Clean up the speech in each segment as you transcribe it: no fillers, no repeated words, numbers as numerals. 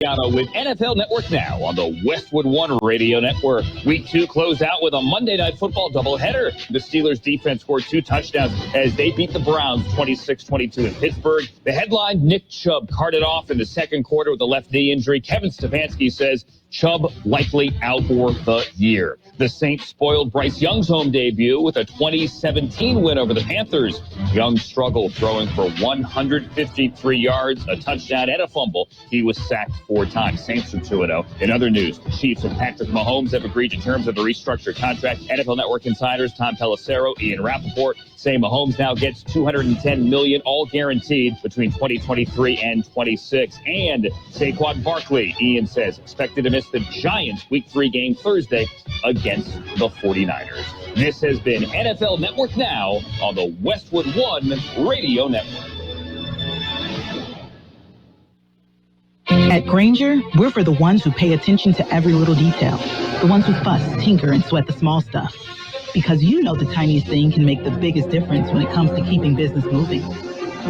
With NFL Network now on the Westwood One Radio Network. Week 2 closed out with a Monday Night Football doubleheader. The Steelers defense scored 2 touchdowns as they beat the Browns 26-22 in Pittsburgh. The headline, Nick Chubb carted off in the second quarter with a left knee injury. Kevin Stefanski says Chubb likely out for the year. The Saints spoiled Bryce Young's home debut with a 2017 win over the Panthers. Young struggled, throwing for 153 yards, a touchdown, and a fumble. He was sacked 4 times. Saints are 2-0. In other news, the Chiefs and Patrick Mahomes have agreed to terms of the restructured contract. NFL Network insiders Tom Pelissero, Ian Rappaport say Mahomes now gets $210 million, all guaranteed between 2023 and 26. And Saquon Barkley, Ian says, expected to miss the Giants' Week 3 game Thursday against the 49ers. This has been NFL Network Now on the Westwood One Radio Network. At Grainger, we're for the ones who pay attention to every little detail, the ones who fuss, tinker, and sweat the small stuff. Because you know the tiniest thing can make the biggest difference when it comes to keeping business moving.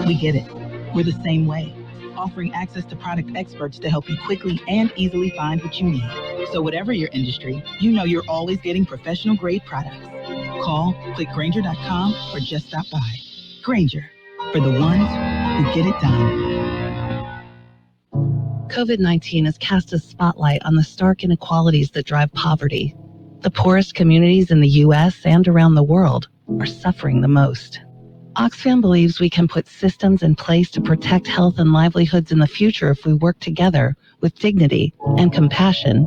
We get it. We're the same way, offering access to product experts to help you quickly and easily find what you need. So whatever your industry, you know you're always getting professional-grade products. Call, click Grainger.com, or just stop by. Grainger, for the ones who get it done. COVID-19 has cast a spotlight on the stark inequalities that drive poverty. The poorest communities in the U.S. and around the world are suffering the most. Oxfam believes we can put systems in place to protect health and livelihoods in the future if we work together with dignity and compassion.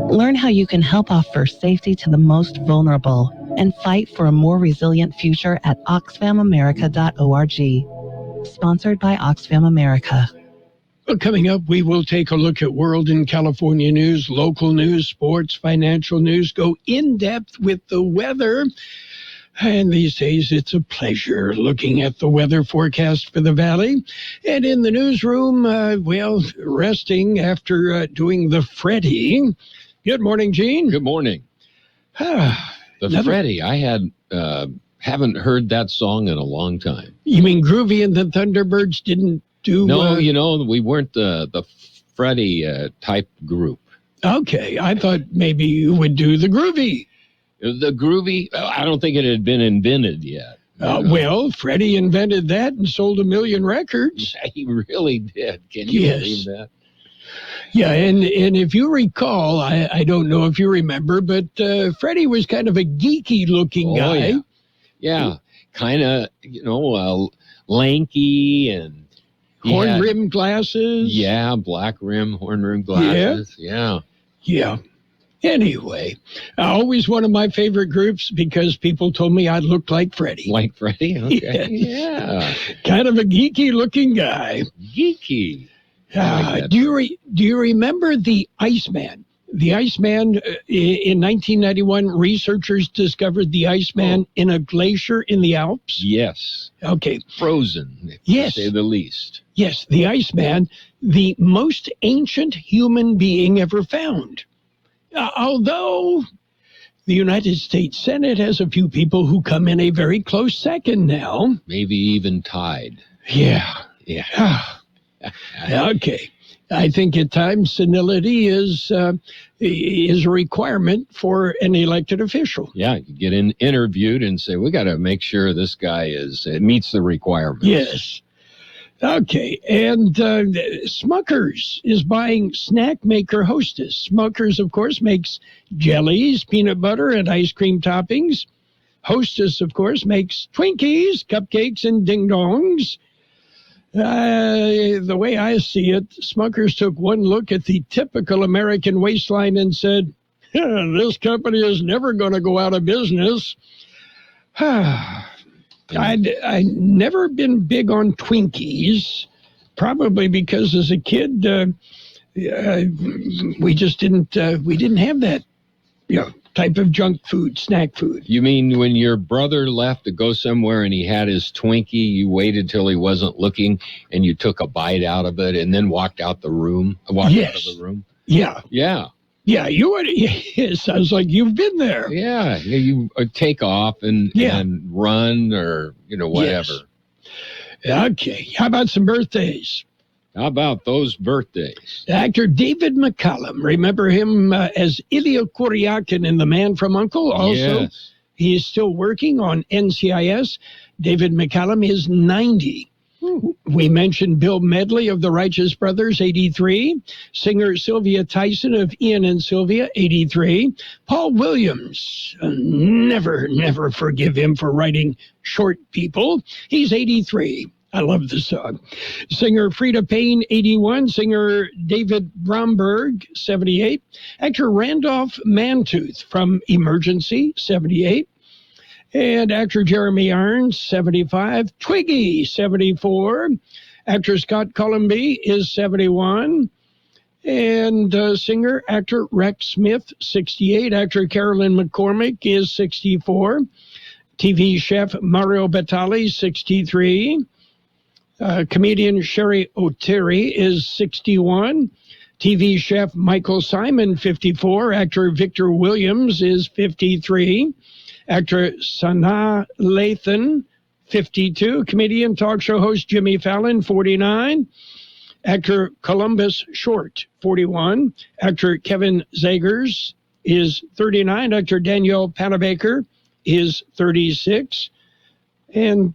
Learn how you can help offer safety to the most vulnerable and fight for a more resilient future at oxfamamerica.org. Sponsored by Oxfam America. Well, coming up, we will take a look at world and California news, local news, sports, financial news, go in-depth with the weather. And these days, it's a pleasure looking at the weather forecast for the valley. And in the newsroom, resting after doing the Freddie. Good morning, Gene. Good morning. Freddie, I haven't heard that song in a long time. You mean Groovy and the Thunderbirds didn't do... No, we weren't the Freddie type group. Okay, I thought maybe you would do the Groovy. The Groovy, I don't think it had been invented yet. Well, Freddie invented that and sold 1 million records. He really did. Can you believe that? Yeah, and if you recall, I don't know if you remember, but Freddie was kind of a geeky-looking guy. Yeah, kind of, lanky and... Horn-rimmed glasses. Yeah, black rim, horn-rimmed glasses. Yeah. Anyway, always one of my favorite groups because people told me I looked like Freddie. Like Freddie? Okay. Yeah. Kind of a geeky-looking guy. Geeky. Do you remember the Iceman? The Iceman, in 1991, researchers discovered the Iceman in a glacier in the Alps. Yes. Okay. Frozen, to say the least. Yes, the Iceman, the most ancient human being ever found. Although the United States Senate has a few people who come in a very close second now. Maybe even tied. Yeah. Okay. I think at times senility is a requirement for an elected official. Yeah, you get interviewed and say, we got to make sure this guy meets the requirements. Yes. Okay, and Smucker's is buying snack maker Hostess. Smucker's, of course, makes jellies, peanut butter, and ice cream toppings. Hostess, of course, makes Twinkies, cupcakes, and ding-dongs. The way I see it, Smucker's took one look at the typical American waistline and said, this company is never going to go out of business. I'd never been big on Twinkies, probably because as a kid, we just didn't have that, type of junk food, snack food. You mean when your brother left to go somewhere and he had his Twinkie, you waited till he wasn't looking and you took a bite out of it and then walked out of the room? Yeah. Yeah, you would. It sounds like you've been there. Yeah, you take off and run or whatever. Yes. Okay, how about some birthdays? How about those birthdays? Actor David McCallum. Remember him as Ilya Kuryakin in The Man from U.N.C.L.E.? Also, yes. He is still working on NCIS. David McCallum is 90. We mentioned Bill Medley of the Righteous Brothers, 83. Singer Sylvia Tyson of Ian and Sylvia, 83. Paul Williams, never forgive him for writing Short People. He's 83. I love the song. Singer Frida Payne, 81. Singer David Bromberg, 78. Actor Randolph Mantooth from Emergency, 78. And actor Jeremy Irons, 75. Twiggy, 74. Actor Scott Columby is 71. And singer, actor Rex Smith, 68. Actor Carolyn McCormick is 64. TV chef Mario Batali, 63. Comedian Sherry O'Terry is 61. TV chef Michael Simon, 54. Actor Victor Williams is 53. Actor Sanaa Lathan, 52. Comedian talk show host Jimmy Fallon, 49. Actor Columbus Short, 41. Actor Kevin Zagers is 39. Actor Danielle Panabaker is 36. And,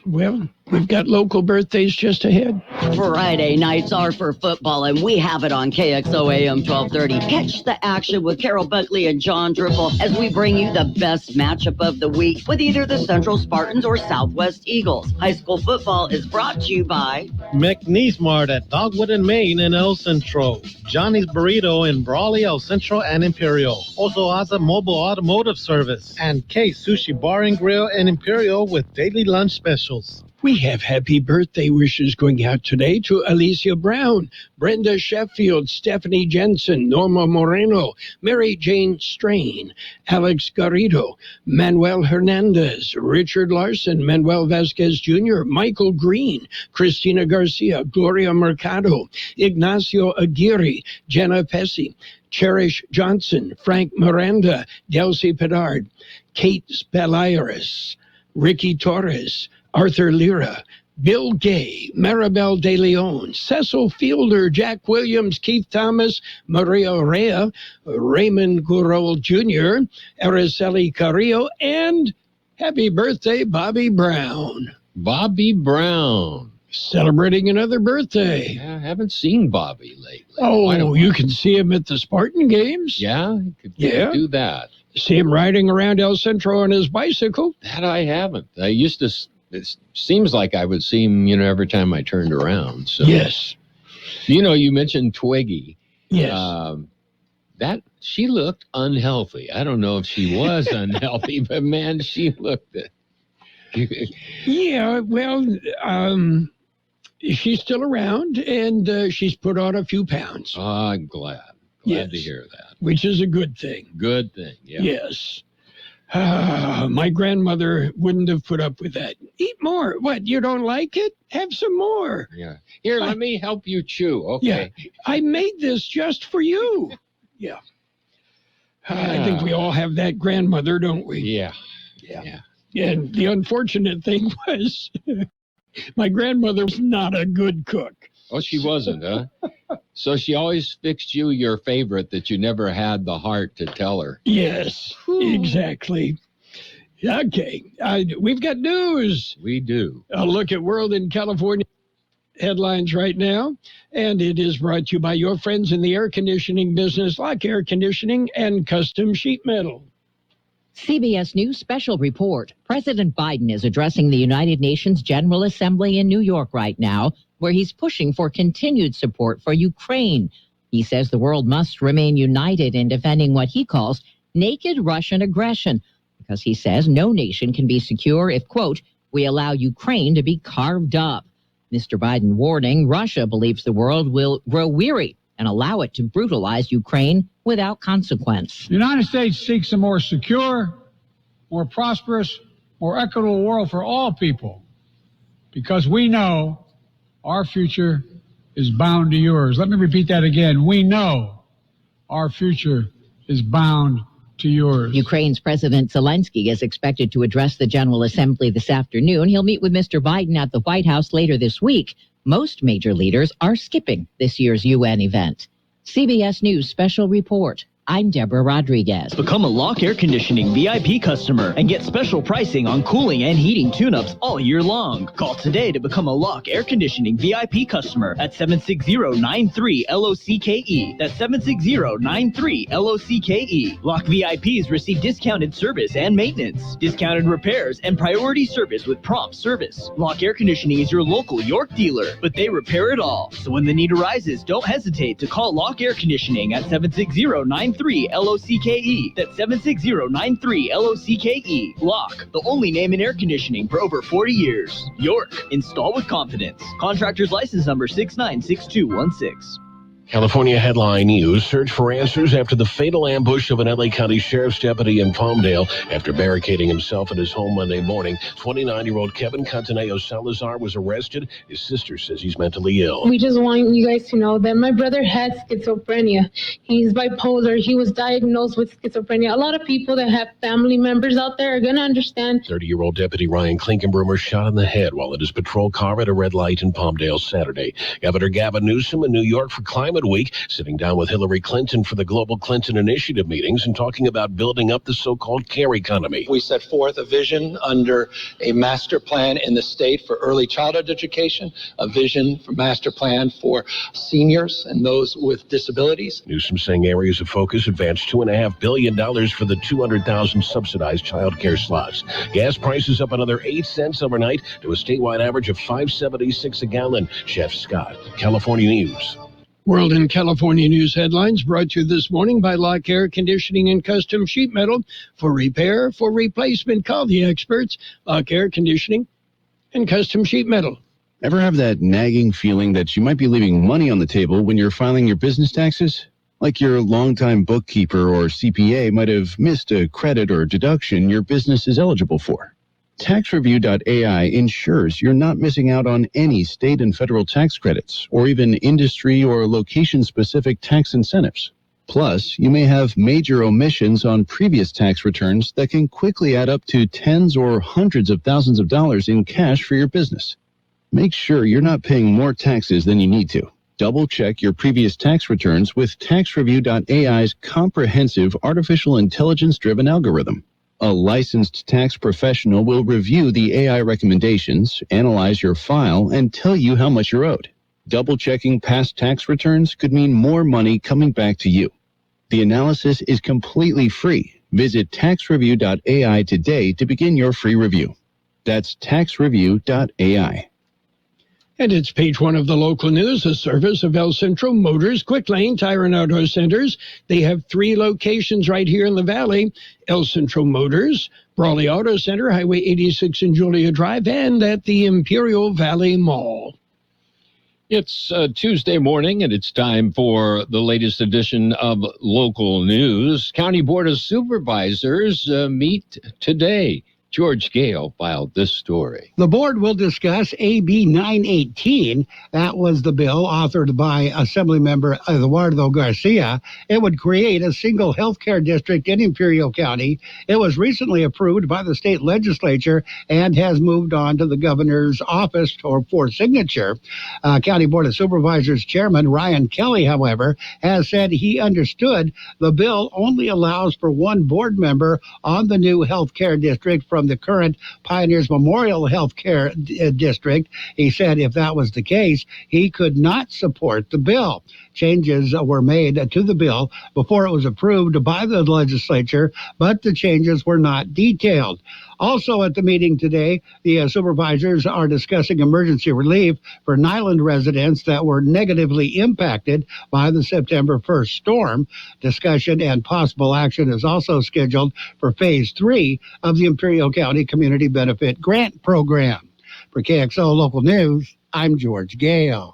well, we've got local birthdays just ahead. Friday nights are for football, and we have it on Kxo AM 1230. Catch the action with Carroll, Buckley, and John Dripple as we bring you the best matchup of the week with either the Central Spartans or Southwest Eagles. High school football is brought to you by McNeese Mart at Dogwood and Main in El Centro. Johnny's Burrito in Brawley, El Centro, and Imperial. Also has a mobile automotive service. And K Sushi Bar and Grill in Imperial with daily lunch specials. We have happy birthday wishes going out today to Alicia Brown, Brenda Sheffield, Stephanie Jensen, Norma Moreno, Mary Jane Strain, Alex Garrido, Manuel Hernandez, Richard Larson, Manuel Vasquez Jr., Michael Green, Christina Garcia, Gloria Mercado, Ignacio Aguirre, Jenna Pesci, Cherish Johnson, Frank Miranda, Delcy Pedard, Kate Spelayaris, Ricky Torres, Arthur Lira, Bill Gay, Maribel De Leon, Cecil Fielder, Jack Williams, Keith Thomas, Maria Rea, Raymond Gurol Jr., Araceli Carrillo, and happy birthday, Bobby Brown. Bobby Brown. Celebrating another birthday. Yeah, I haven't seen Bobby lately. Oh, you can see him at the Spartan games. Yeah, you could do that. See him riding around El Centro on his bicycle. That I haven't. I used to... It seems like I would see him, every time I turned around. So. Yes. You mentioned Twiggy. Yes. That she looked unhealthy. I don't know if she was unhealthy, but man, she looked it. Yeah, well, she's still around, and she's put on a few pounds. Oh, I'm glad to hear that. Which is a good thing. Good thing, yeah. Yes. My grandmother wouldn't have put up with that. Eat more. What, you don't like it? Have some more. Yeah. Here, let me help you chew. Okay. Yeah. I made this just for you. Yeah. I think we all have that grandmother, don't we? Yeah. And the unfortunate thing was my grandmother was not a good cook. Oh, she wasn't, huh? So she always fixed you your favorite that you never had the heart to tell her. Yes, exactly. Okay, we've got news. We do. A look at World in California headlines right now, and it is brought to you by your friends in the air conditioning business, like air conditioning and custom sheet metal. CBS News special report. President Biden is addressing the United Nations General Assembly in New York right now, where he's pushing for continued support for Ukraine. He says the world must remain united in defending what he calls naked Russian aggression, because he says no nation can be secure if, quote, we allow Ukraine to be carved up. Mr. Biden warning Russia believes the world will grow weary and allow it to brutalize Ukraine without consequence. The United States seeks a more secure, more prosperous, more equitable world for all people, because we know our future is bound to yours. Let me repeat that again. We know our future is bound to yours. Ukraine's President Zelensky is expected to address the General Assembly this afternoon. He'll meet with Mr. Biden at the White House later this week. Most major leaders are skipping this year's UN event. CBS News Special Report. I'm Deborah Rodriguez. Become a Lock Air Conditioning VIP customer and get special pricing on cooling and heating tune-ups all year long. Call today to become a Lock Air Conditioning VIP customer at 760-93-LOCKE. That's 760-93-LOCKE. Lock VIPs receive discounted service and maintenance, discounted repairs, and priority service with prompt service. Lock Air Conditioning is your local York dealer, but they repair it all. So when the need arises, don't hesitate to call Lock Air Conditioning at 760-93-LOCKE. That's 760-93-LOCKE. Lock, the only name in air conditioning for over 40 years. York, install with confidence. Contractor's license number 696216. California headline news: search for answers after the fatal ambush of an LA County Sheriff's deputy in Palmdale. After barricading himself in his home Monday morning, 29-year-old Kevin Cantaneo Salazar was arrested. His sister says he's mentally ill. We just want you guys to know that my brother has schizophrenia. He's bipolar. He was diagnosed with schizophrenia. A lot of people that have family members out there are going to understand. 30-year-old Deputy Ryan Klinkenbroomer shot in the head while in his patrol car at a red light in Palmdale Saturday. Governor Gavin Newsom in New York for Climate Week, sitting down with Hillary Clinton for the Global Clinton Initiative meetings and talking about building up the so-called care economy. We set forth a vision under a master plan in the state for early childhood education, a vision for master plan for seniors and those with disabilities. Newsom saying areas of focus advanced $2.5 billion for the 200,000 subsidized child care slots. Gas prices up another 8 cents overnight to a statewide average of $5.76 a gallon. Jeff Scott, California News. World and California news headlines brought to you this morning by Lock Air Conditioning and Custom Sheet Metal. For repair, for replacement, call the experts. Lock Air Conditioning and Custom Sheet Metal. Ever have that nagging feeling that you might be leaving money on the table when you're filing your business taxes? Like your longtime bookkeeper or CPA might have missed a credit or deduction your business is eligible for. TaxReview.ai ensures you're not missing out on any state and federal tax credits or even industry or location-specific tax incentives. Plus, you may have major omissions on previous tax returns that can quickly add up to tens or hundreds of thousands of dollars in cash for your business. Make sure you're not paying more taxes than you need to. Double-check your previous tax returns with TaxReview.ai's comprehensive artificial intelligence-driven algorithm. A licensed tax professional will review the AI recommendations, analyze your file, and tell you how much you're owed. Double-checking past tax returns could mean more money coming back to you. The analysis is completely free. Visit TaxReview.ai today to begin your free review. That's TaxReview.ai. And it's page one of the local news, a service of El Centro Motors, Quick Lane, Tire and Auto Centers. They have 3 locations right here in the Valley. El Centro Motors, Brawley Auto Center, Highway 86 and Julia Drive, and at the Imperial Valley Mall. It's Tuesday morning, and it's time for the latest edition of Local News. County Board of Supervisors meet today. George Gale filed this story. The board will discuss AB 918. That was the bill authored by Assemblymember Eduardo Garcia. It would create a single health care district in Imperial County. It was recently approved by the state legislature and has moved on to the governor's office for signature. County Board of Supervisors Chairman Ryan Kelly, however, has said he understood the bill only allows for one board member on the new health care district from the current Pioneers Memorial Health Care District. He said if that was the case, he could not support the bill. Changes were made to the bill before it was approved by the legislature, but the changes were not detailed. Also at the meeting today, the supervisors are discussing emergency relief for Nyland residents that were negatively impacted by the September 1st storm. Discussion and possible action is also scheduled for Phase 3 of the Imperial County Community Benefit Grant Program. For KXO Local News, I'm George Gale.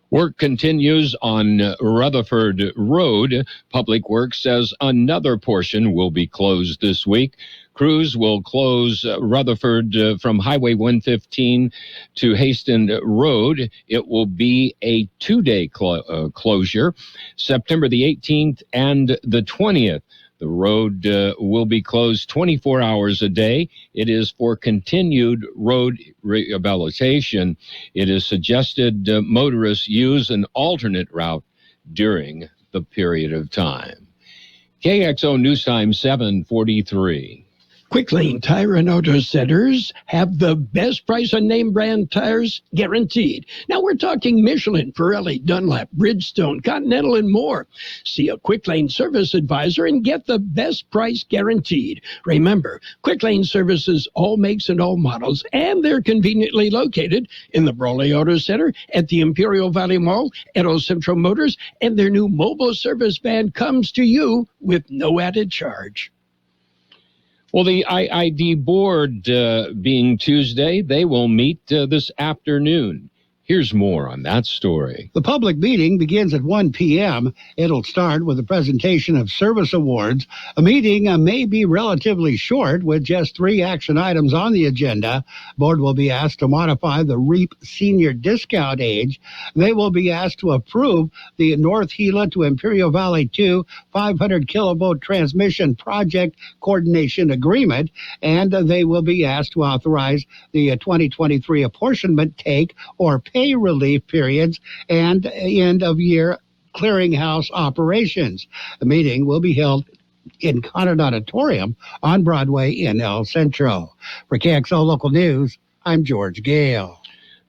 Work continues on Rutherford Road. Public Works says another portion will be closed this week. Crews will close Rutherford from Highway 115 to Haston Road. It will be a 2-day closure, September the 18th and the 20th. The road will be closed 24 hours a day. It is for continued road rehabilitation. It is suggested motorists use an alternate route during the period of time. KXO News Time 7:43. Quick Lane Tire and Auto Centers have the best price on name brand tires guaranteed. Now we're talking Michelin, Pirelli, Dunlop, Bridgestone, Continental, and more. See a Quick Lane service advisor and get the best price guaranteed. Remember, Quick Lane services all makes and all models, and they're conveniently located in the Brawley Auto Center, at the Imperial Valley Mall, at El Centro Motors, and their new mobile service van comes to you with no added charge. Well, the IID board being Tuesday, they will meet this afternoon. Here's more on that story. The public meeting begins at 1 p.m. It'll start with a presentation of service awards. A meeting may be relatively short with just 3 action items on the agenda. Board will be asked to modify the REAP senior discount age. They will be asked to approve the North Gila to Imperial Valley 2 500 kilovolt transmission project coordination agreement. And they will be asked to authorize the 2023 apportionment take or pay relief periods and end-of-year clearinghouse operations. The meeting will be held in Conard Auditorium on Broadway in El Centro. For KXO Local News, I'm George Gale.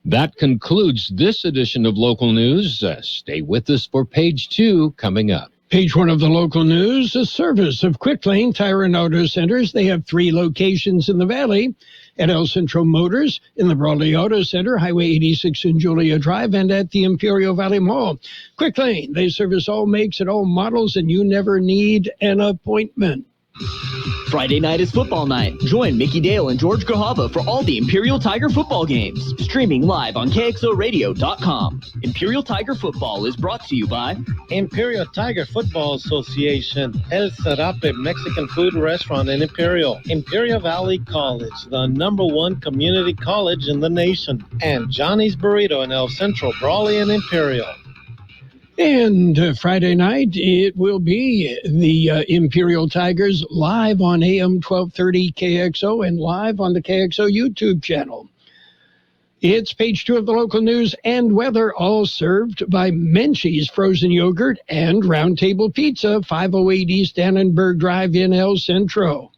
That concludes this edition of Local News. Stay with us for Page 2 coming up. Page 1 of the local news, a service of Quick Lane Tire and Auto Centers. They have 3 locations in the Valley, at El Centro Motors, in the Brawley Auto Center, Highway 86 and Julia Drive, and at the Imperial Valley Mall. Quick Lane, they service all makes and all models, and you never need an appointment. Friday night is football night. Join Mickey Dale and George Grahava for all the Imperial Tiger football games. Streaming live on KXORadio.com. Imperial Tiger football is brought to you by Imperial Tiger Football Association, El Serape Mexican Food Restaurant in Imperial Valley College, the #1 community college in the nation, and Johnny's Burrito in El Centro, Brawley, and Imperial. And Friday night, it will be the Imperial Tigers live on AM 1230 KXO and live on the KXO YouTube channel. It's Page 2 of the local news and weather, all served by Menchie's Frozen Yogurt and Round Table Pizza, 508 East Annenberg Drive in El Centro.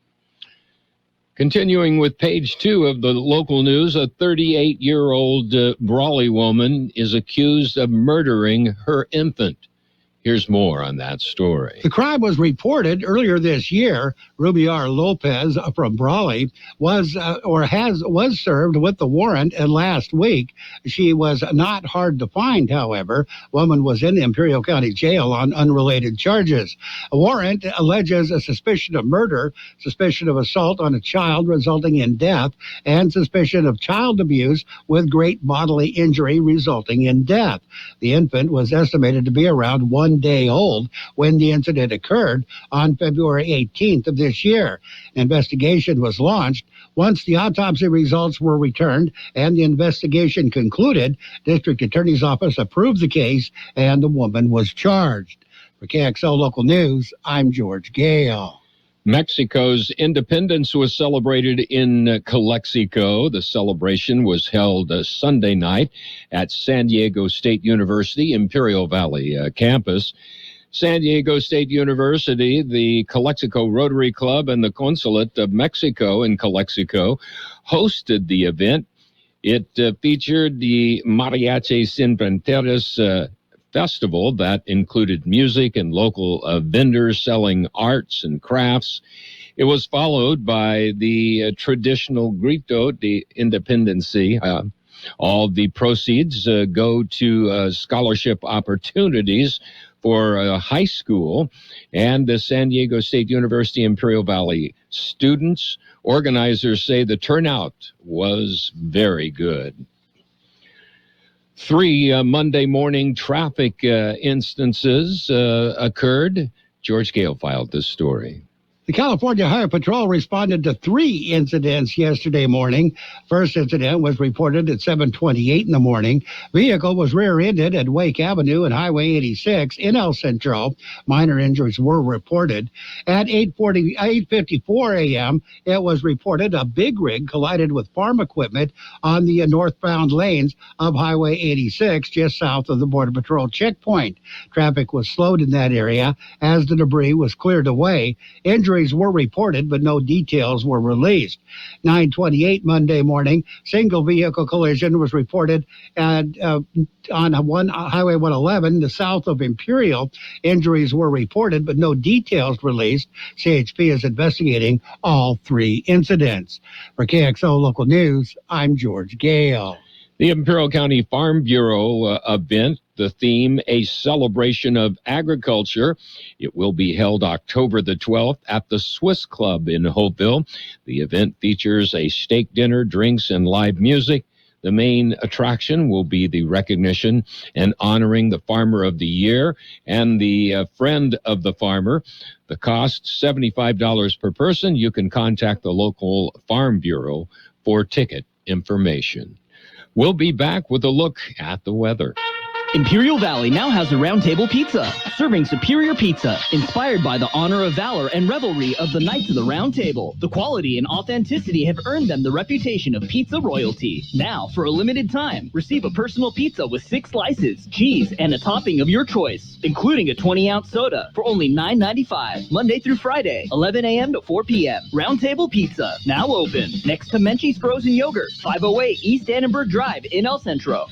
Continuing with Page 2 of the local news, a 38-year-old Brawley woman is accused of murdering her infant. Here's more on that story. The crime was reported earlier this year. Rubiar Lopez from Brawley was served with the warrant, and last week she was not hard to find. However, woman was in Imperial County Jail on unrelated charges. A warrant alleges a suspicion of murder, suspicion of assault on a child resulting in death, and suspicion of child abuse with great bodily injury resulting in death. The infant was estimated to be around 1 day old when the incident occurred on February 18th of this year. Investigation was launched. Once the autopsy results were returned and the investigation concluded, District Attorney's Office approved the case and the woman was charged. For KXO Local News, I'm George Gale. Mexico's independence was celebrated in Calexico. The celebration was held Sunday night at San Diego State University, Imperial Valley campus. San Diego State University, the Calexico Rotary Club, and the Consulate of Mexico in Calexico hosted the event. It featured the Mariachi Sin Fronteras festival that included music and local vendors selling arts and crafts. It was followed by the traditional Grito de Independencia. All the proceeds go to scholarship opportunities for high school and the San Diego State University Imperial Valley students. Organizers say the turnout was very good. 3 Monday morning traffic instances occurred. George Gale filed this story. The California Highway Patrol responded to 3 incidents yesterday morning. First incident was reported at 7:28 in the morning. Vehicle was rear-ended at Wake Avenue and Highway 86 in El Centro. Minor injuries were reported. At 8:54 a.m., it was reported a big rig collided with farm equipment on the northbound lanes of Highway 86 just south of the Border Patrol checkpoint. Traffic was slowed in that area as the debris was cleared away. Injuries were reported, but no details were released. 9:28 Monday morning, single vehicle collision was reported on Highway 111, the south of Imperial. Injuries were reported, but no details released. CHP is investigating all 3 incidents. For KXO Local News, I'm George Gale. The Imperial County Farm Bureau event, the theme, A Celebration of Agriculture. It will be held October the 12th at the Swiss Club in Hopeville. The event features a steak dinner, drinks, and live music. The main attraction will be the recognition and honoring the Farmer of the Year and the Friend of the Farmer. The cost, $75 per person. You can contact the local Farm Bureau for ticket information. We'll be back with a look at the weather. Imperial Valley now has a Round Table Pizza, serving superior pizza, inspired by the honor of valor and revelry of the Knights of the Round Table. The quality and authenticity have earned them the reputation of pizza royalty. Now, for a limited time, receive a personal pizza with 6 slices, cheese, and a topping of your choice, including a 20-ounce soda for only $9.95, Monday through Friday, 11 a.m. to 4 p.m. Round Table Pizza, now open, next to Menchie's Frozen Yogurt, 508 East Annenberg Drive in El Centro.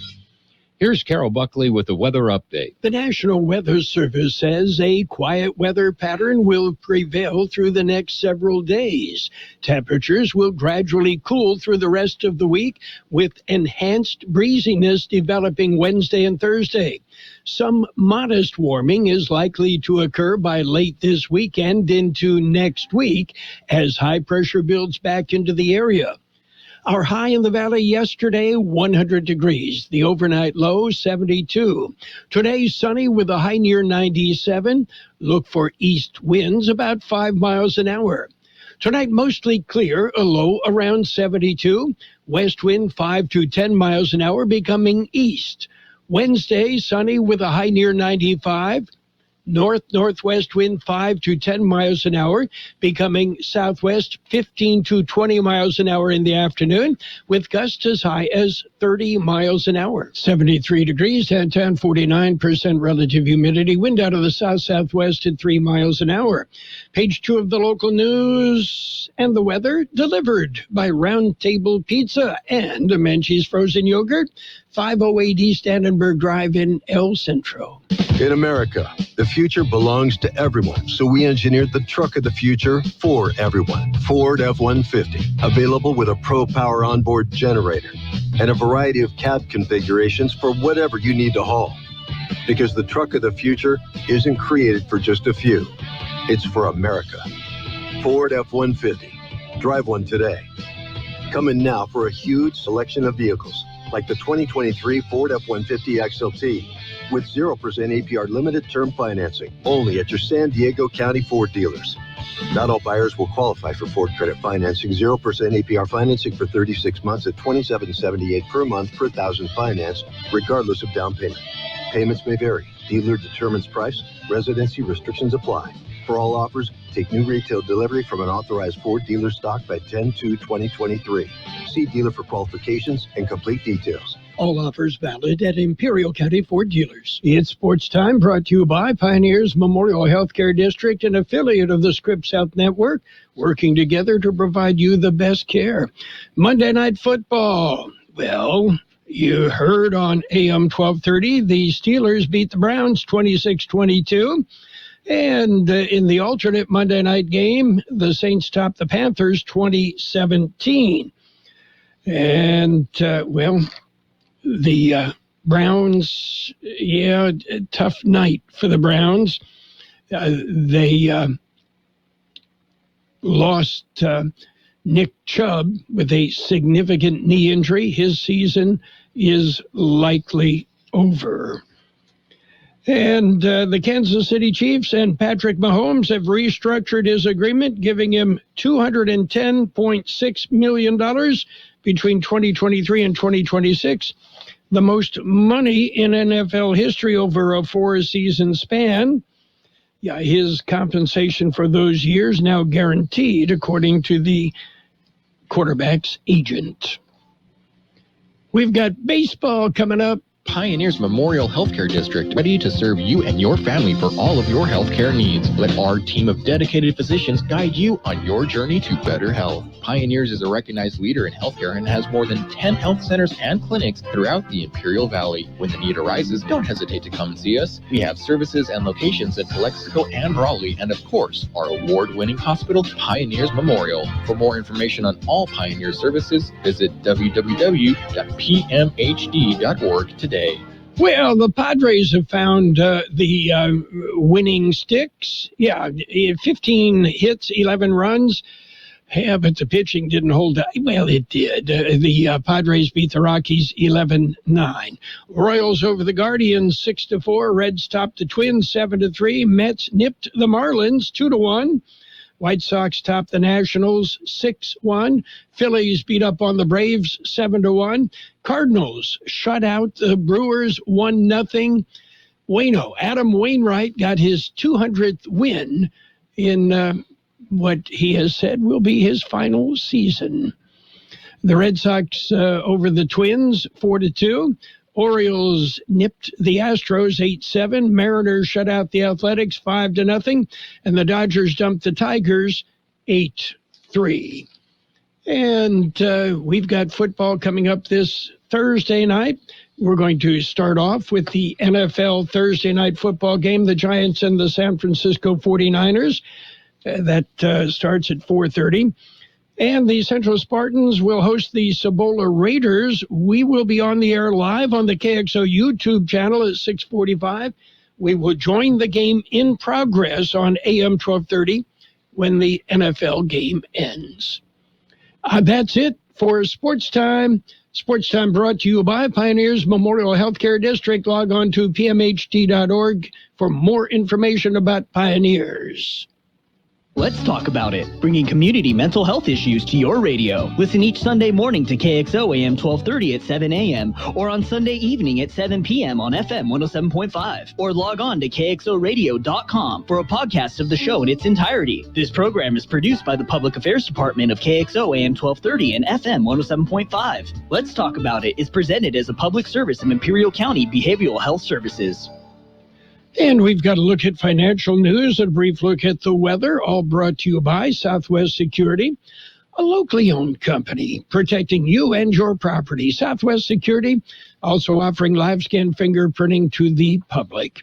Here's Carol Buckley with the weather update. The National Weather Service says a quiet weather pattern will prevail through the next several days. Temperatures will gradually cool through the rest of the week, with enhanced breeziness developing Wednesday and Thursday. Some modest warming is likely to occur by late this weekend into next week as high pressure builds back into the area. Our high in the valley yesterday, 100 degrees. The overnight low, 72. Today, sunny with a high near 97. Look for east winds about 5 miles an hour. Tonight, mostly clear, a low around 72. West wind 5 to 10 miles an hour, becoming east. Wednesday, sunny with a high near 95. North-northwest wind 5 to 10 miles an hour, becoming southwest 15 to 20 miles an hour in the afternoon, with gusts as high as 30 miles an hour. 73 degrees, downtown 49% relative humidity, wind out of the south-southwest at 3 miles an hour. Page 2 of the local news and the weather, delivered by Round Table Pizza and Menchie's Frozen Yogurt, 508 East Annenberg Drive in El Centro. In America, the future belongs to everyone, so we engineered the truck of the future for everyone. Ford F-150, available with a Pro Power onboard generator and a variety of cab configurations for whatever you need to haul. Because the truck of the future isn't created for just a few. It's for America. Ford F-150. Drive one today. Come in now for a huge selection of vehicles, like the 2023 Ford F-150 XLT, with 0% APR limited term financing, only at your San Diego County Ford dealers. Not all buyers will qualify for Ford credit financing. 0% APR financing for 36 months at $27.78 per month per thousand financed, regardless of down payment. Payments may vary. Dealer determines price. Residency restrictions apply. For all offers, take new retail delivery from an authorized Ford dealer stock by 10/2/2023. See dealer for qualifications and complete details. All offers valid at Imperial County Ford dealers. It's Sports Time, brought to you by Pioneers Memorial Healthcare District, an affiliate of the Scripps Health Network, working together to provide you the best care. Monday Night Football. Well, you heard on AM 1230, the Steelers beat the Browns 26-22. And in the alternate Monday night game, the Saints topped the Panthers 2017. And, the Browns, tough night for the Browns. They lost Nick Chubb with a significant knee injury. His season is likely over. And the Kansas City Chiefs and Patrick Mahomes have restructured his agreement, giving him $210.6 million between 2023 and 2026, the most money in NFL history over a 4-season span. Yeah, his compensation for those years now guaranteed, according to the quarterback's agent. We've got baseball coming up. Pioneers Memorial Healthcare District, ready to serve you and your family for all of your healthcare needs. Let our team of dedicated physicians guide you on your journey to better health. Pioneers is a recognized leader in healthcare and has more than 10 health centers and clinics throughout the Imperial Valley. When the need arises, don't hesitate to come see us. We have services and locations in Calexico and Raleigh, and of course, our award-winning hospital, Pioneers Memorial. For more information on all Pioneer services, visit www.pmhd.org today. Well, the Padres have found the winning sticks. Yeah, 15 hits, 11 runs. Yeah, but the pitching didn't hold up. Well, it did. The Padres beat the Rockies 11-9. Royals over the Guardians 6-4. Reds topped the Twins 7-3. Mets nipped the Marlins 2-1. White Sox topped the Nationals 6-1. Phillies beat up on the Braves 7-1. Cardinals shut out the Brewers 1-0. Adam Wainwright got his 200th win in what he has said will be his final season. The Red Sox over the Twins 4-2. Orioles nipped the Astros 8-7. Mariners shut out the Athletics 5-0. And the Dodgers dumped the Tigers 8-3. And we've got football coming up this Thursday night. We're going to start off with the NFL Thursday night football game, the Giants and the San Francisco 49ers. That starts at 4:30. And the Central Spartans will host the Cibola Raiders. We will be on the air live on the KXO YouTube channel at 6:45. We will join the game in progress on AM 1230 when the NFL game ends. That's it for Sports Time. Sports Time brought to you by Pioneers Memorial Healthcare District. Log on to pmhd.org for more information about Pioneers. Let's talk about it. Bringing community mental health issues to your radio. Listen each Sunday morning to KXO AM 1230 at 7 a.m. or on Sunday evening at 7 p.m. on FM 107.5. Or log on to kxoradio.com for a podcast of the show in its entirety. This program is produced by the Public Affairs Department of KXO AM 1230 and FM 107.5. Let's Talk About It is presented as a public service of Imperial County Behavioral Health Services. And we've got a look at financial news, a brief look at the weather, all brought to you by Southwest Security, a locally owned company protecting you and your property. Southwest Security also offering live scan fingerprinting to the public.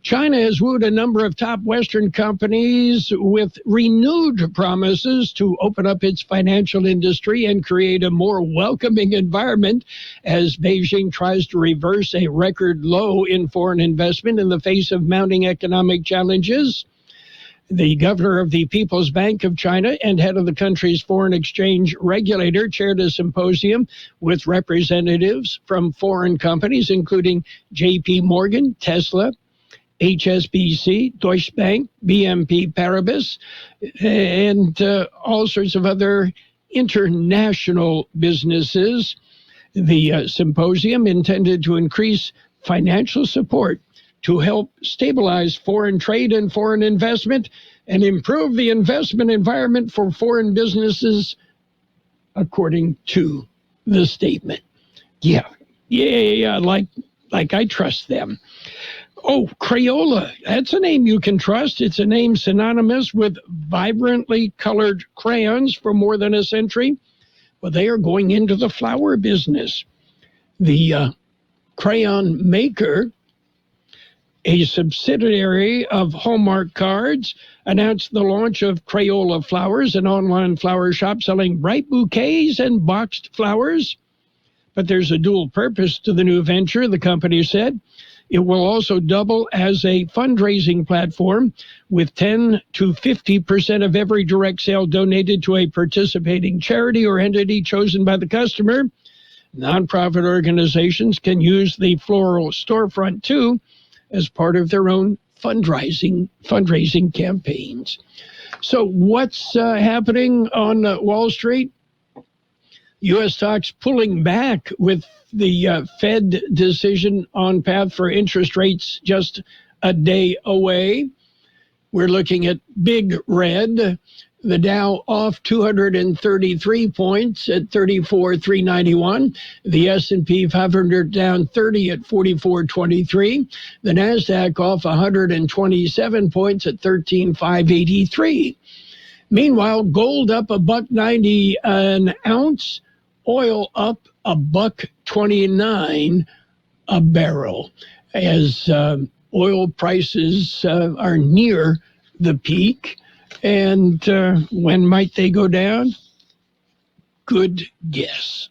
China has wooed a number of top Western companies with renewed promises to open up its financial industry and create a more welcoming environment as Beijing tries to reverse a record low in foreign investment in the face of mounting economic challenges. The governor of the People's Bank of China and head of the country's foreign exchange regulator chaired a symposium with representatives from foreign companies, including J.P. Morgan, Tesla, HSBC, Deutsche Bank, BNP Paribas, and all sorts of other international businesses. The symposium intended to increase financial support to help stabilize foreign trade and foreign investment and improve the investment environment for foreign businesses, according to the statement. Yeah, like I trust them. Oh, Crayola, that's a name you can trust. It's a name synonymous with vibrantly colored crayons for more than a century. Well, they are going into the flower business. The crayon maker, a subsidiary of Hallmark Cards, announced the launch of Crayola Flowers, an online flower shop selling bright bouquets and boxed flowers. But there's a dual purpose to the new venture, the company said. It will also double as a fundraising platform, with 10 to 50% of every direct sale donated to a participating charity or entity chosen by the customer. Nonprofit organizations can use the floral storefront too, as part of their own fundraising campaigns. So what's happening on Wall Street? U.S. stocks pulling back with the Fed decision on path for interest rates just a day away. We're looking at big red. The Dow off 233 points at 34,391. The S&P 500 down 30 at 4423. The NASDAQ off 127 points at 13,583. Meanwhile, gold up $1.90 an ounce. Oil up $1.29 a barrel as oil prices are near the peak. And when might they go down? Good guess.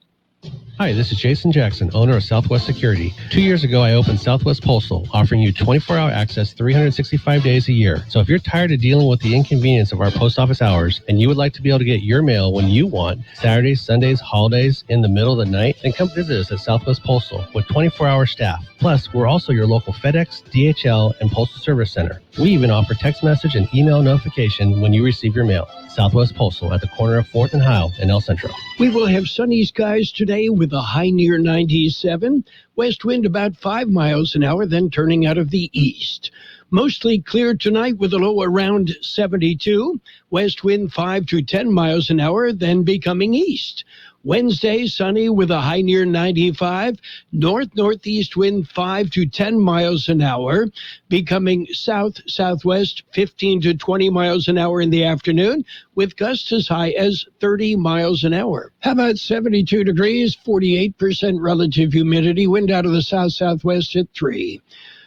Hi, this is Jason Jackson, owner of Southwest Security. 2 years ago, I opened Southwest Postal, offering you 24-hour access 365 days a year. So if you're tired of dealing with the inconvenience of our post office hours and you would like to be able to get your mail when you want, Saturdays, Sundays, holidays, in the middle of the night, then come visit us at Southwest Postal with 24-hour staff. Plus, we're also your local FedEx, DHL, and Postal Service Center. We even offer text message and email notification when you receive your mail. Southwest Postal at the corner of 4th and Heil in El Centro. We will have sunny skies today with a high near 97. West wind about 5 miles an hour, then turning out of the east. Mostly clear tonight with a low around 72. West wind 5 to 10 miles an hour, then becoming east. Wednesday, sunny with a high near 95. North-northeast wind 5 to 10 miles an hour, becoming south-southwest 15 to 20 miles an hour in the afternoon, with gusts as high as 30 miles an hour. How about 72 degrees, 48% relative humidity, wind out of the south-southwest at 3.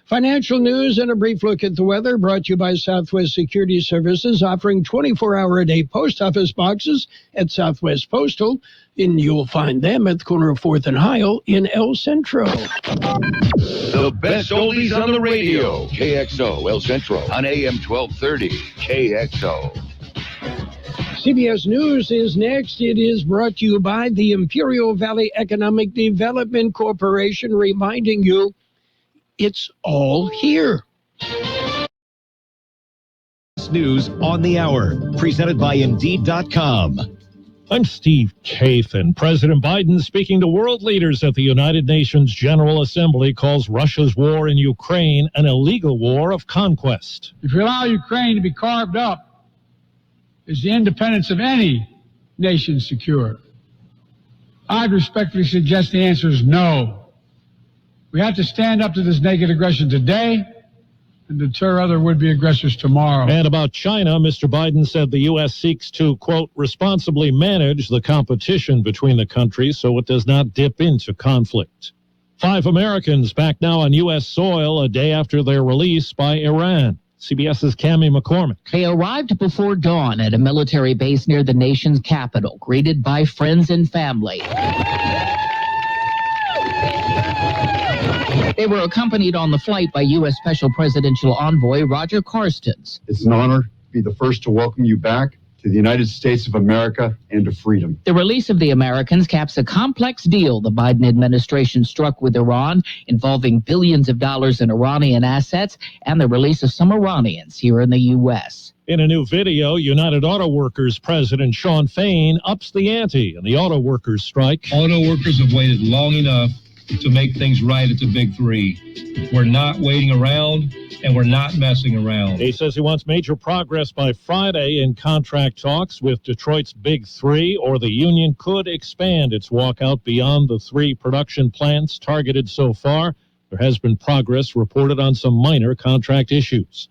Financial news and a brief look at the weather brought to you by Southwest Security Services, offering 24-hour-a-day post office boxes at Southwest Postal, and you'll find them at the corner of 4th and Heil in El Centro. The best oldies on the radio. KXO El Centro on AM 1230. KXO. CBS News is next. It is brought to you by the Imperial Valley Economic Development Corporation, reminding you it's all here. News on the hour, presented by Indeed.com. I'm Steve Kathan. President Biden, speaking to world leaders at the United Nations General Assembly, calls Russia's war in Ukraine an illegal war of conquest. If you allow Ukraine to be carved up, is the independence of any nation secure? I'd respectfully suggest the answer is no. We have to stand up to this naked aggression today and deter other would-be aggressors tomorrow. And about China, Mr. Biden said the U.S. seeks to, quote, responsibly manage the competition between the countries so it does not dip into conflict. 5 Americans back now on U.S. soil a day after their release by Iran. CBS's Cammie McCormick. They arrived before dawn at a military base near the nation's capital, greeted by friends and family. They were accompanied on the flight by U.S. Special Presidential Envoy Roger Carstens. It's an honor to be the first to welcome you back to the United States of America and to freedom. The release of the Americans caps a complex deal the Biden administration struck with Iran, involving billions of dollars in Iranian assets and the release of some Iranians here in the U.S. In a new video, United Auto Workers President Shawn Fain ups the ante in the auto workers strike. Auto workers have waited long enough to make things right at the big three. We're not waiting around, and we're not messing around. He says he wants major progress by Friday in contract talks with Detroit's big three, or the union could expand its walkout beyond the 3 production plants targeted so far. There has been progress reported on some minor contract issues.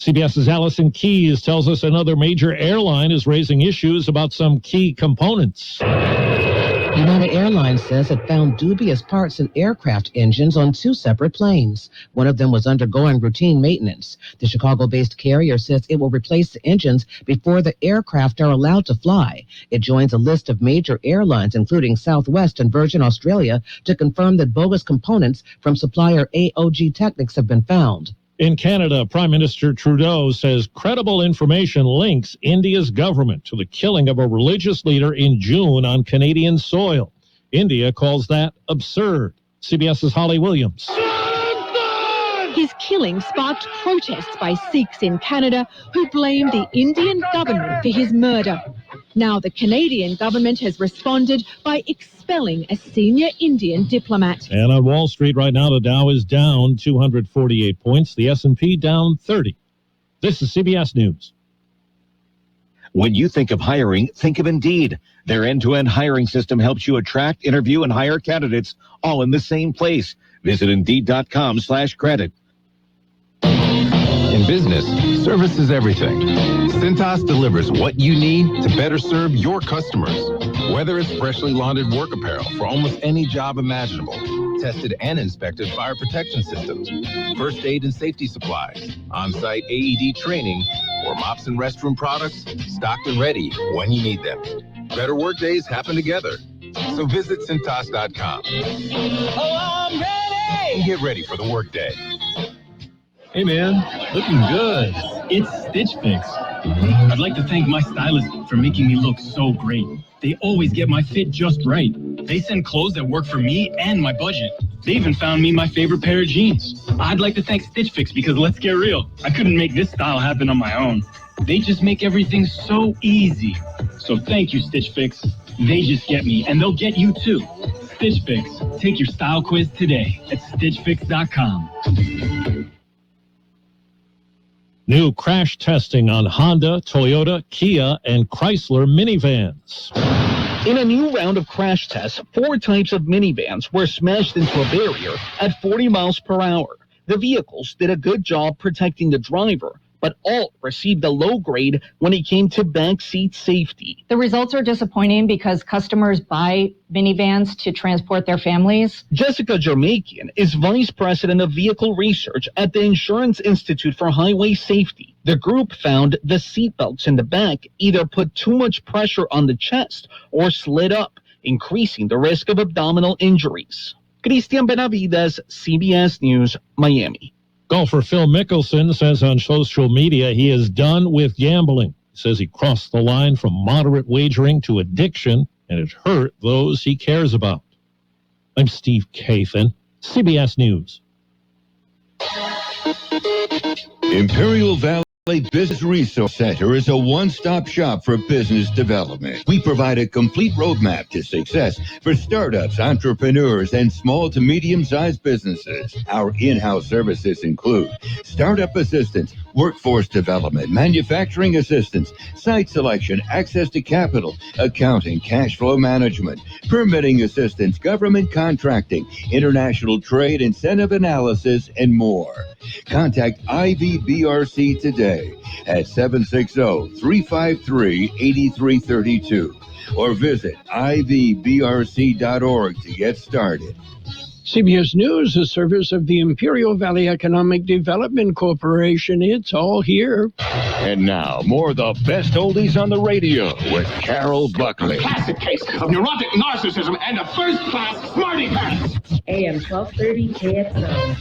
CBS's Allison Keyes tells us another major airline is raising issues about some key components. United Airlines says it found dubious parts in aircraft engines on 2 separate planes. One of them was undergoing routine maintenance. The Chicago-based carrier says it will replace the engines before the aircraft are allowed to fly. It joins a list of major airlines, including Southwest and Virgin Australia, to confirm that bogus components from supplier AOG Technics have been found. In Canada, Prime Minister Trudeau says credible information links India's government to the killing of a religious leader in June on Canadian soil. India calls that absurd. CBS's Holly Williams. His killing sparked protests by Sikhs in Canada who blamed the Indian government for his murder. Now the Canadian government has responded by expelling a senior Indian diplomat. And on Wall Street right now, the Dow is down 248 points. The S&P down 30. This is CBS News. When you think of hiring, think of Indeed. Their end-to-end hiring system helps you attract, interview, and hire candidates all in the same place. Visit Indeed.com/credit. In business, service is everything. Cintas delivers what you need to better serve your customers. Whether it's freshly laundered work apparel for almost any job imaginable, tested and inspected fire protection systems, first aid and safety supplies, on-site AED training, or mops and restroom products, stocked and ready when you need them. Better work days happen together. So visit Cintas.com. Oh, I'm ready! And get ready for the workday. Hey man, looking good. It's Stitch Fix. I'd like to thank my stylist for making me look so great. They always get my fit just right. They send clothes that work for me and my budget. They even found me my favorite pair of jeans. I'd like to thank Stitch Fix because let's get real, I couldn't make this style happen on my own. They just make everything so easy. So thank you, Stitch Fix. They just get me, and they'll get you too. Stitch Fix. Take your style quiz today at StitchFix.com. New crash testing on Honda, Toyota, Kia, and Chrysler minivans. In a new round of crash tests, 4 types of minivans were smashed into a barrier at 40 miles per hour. The vehicles did a good job protecting the driver, but all received a low grade when it came to backseat safety. The results are disappointing because customers buy minivans to transport their families. Jessica Jermakian is Vice President of Vehicle Research at the Insurance Institute for Highway Safety. The group found the seatbelts in the back either put too much pressure on the chest or slid up, increasing the risk of abdominal injuries. Christian Benavides, CBS News, Miami. Golfer Phil Mickelson says on social media he is done with gambling. He says he crossed the line from moderate wagering to addiction, and it hurt those he cares about. I'm Steve Kathan, CBS News. Imperial Valley Business Resource Center is a one-stop shop for business development. We provide a complete roadmap to success for startups, entrepreneurs, and small to medium-sized businesses. Our in-house services include startup assistance, workforce development, manufacturing assistance, site selection, access to capital, accounting, cash flow management, permitting assistance, government contracting, international trade, incentive analysis, and more. Contact IVBRC today at 760-353-8332 or visit ivbrc.org to get started. CBS News, a service of the Imperial Valley Economic Development Corporation. It's all here. And now, more of the best oldies on the radio with Carroll Buckley. Classic case of neurotic narcissism and a first-class smarty pants. AM 1230 KXO.